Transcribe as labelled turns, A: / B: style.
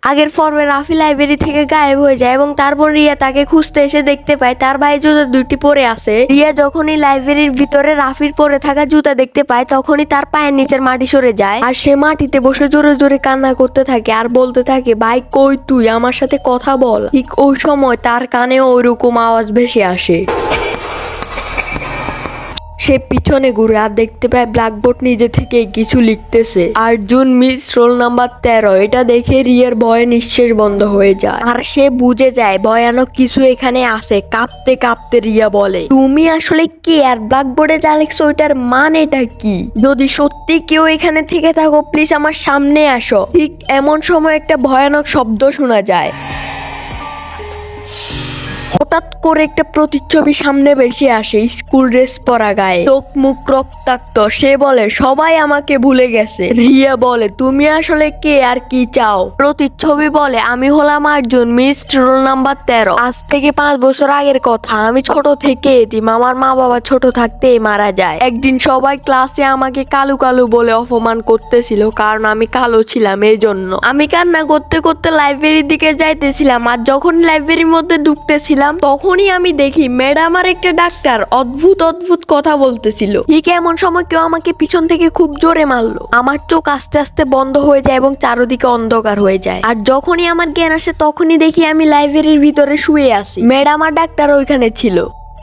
A: আগের পর্বে রাফি লাইব্রেরি থেকে গায়েব হয়ে যায় এবং তারপর রিয়া তাকে খুঁজতে এসে দেখতে পায় তার ভাই জুতা দুটি পরে আছে। রিয়া যখনই লাইব্রেরির ভিতরে রাফির পরে থাকা জুতা দেখতে পায় তখনই তার পায়ের নিচের মাটি সরে যায় আর সে মাটিতে বসে জোরে জোরে কান্না করতে থাকে আর বলতে থাকে, ভাই কই তুই, আমার সাথে কথা বল। ঠিক ওই সময় তার কানেও ওইরকম আওয়াজ ভেসে আসে। সে পিছনে ঘুরে আর দেখতে পায় ব্ল্যাকবোর্ড নিজে থেকে কিছু লিখতেছে। Arjun miss roll number 13। এটা দেখে রিয়ার ভয়ে নিঃশ্বাস বন্ধ হয়ে যায় আর সে বুঝে যায় ভয়ানক কিছু এখানে আছে। কাঁপতে কাঁপতে রিয়া বলে, তুমি আসলে কে আর ব্ল্যাকবোর্ডে যা লিখছো ওইটার মানেটা কি? যদি সত্যি কেউ এখানে থেকে থাকো প্লিজ আমার সামনে আসো। ঠিক এমন সময় একটা ভয়ানক শব্দ শোনা যায়। হঠাৎ করে একটা প্রতিচ্ছবি সামনে ভেসে আসে, স্কুল ড্রেস পরা গায়ে, চোখ মুখ রক্তাক্ত। সে বলে, সবাই আমাকে ভুলে গেছে। রিয়া বলে, তুমি আসলে কে আর কি চাও? প্রতিচ্ছবি বলে, আমি হলাম আর্জুন, মিস রোল নাম্বার 13। আজ থেকে 5 বছর আগের কথা। আমি ছোট থেকে এতিম, আমার মা বাবা ছোট থাকতেই মারা যায়। একদিন সবাই ক্লাসে আমাকে কালু কালু বলে অপমান করতেছিল, কারণ আমি কালো ছিলাম। এই জন্য আমি কান্না করতে করতে লাইব্রেরির দিকে যাইতেছিলাম আর যখন লাইব্রেরির মধ্যে ঢুকতেছিলাম তখনই আমি দেখি ম্যাডাম আর একটা ডাক্তার অদ্ভুত অদ্ভুত কথা বলতেছিল। ঠিক এমন সময় কেউ আমাকে পিছন থেকে খুব জোরে মারলো। আমার চোখ আস্তে আস্তে বন্ধ হয়ে যায় এবং চারদিকে অন্ধকার হয়ে যায়। আর যখনই আমার জ্ঞান আসে তখনই দেখি আমি লাইব্রেরির ভিতরে শুয়ে আছি। ম্যাডাম আর ডাক্তার ওইখানে ছিল।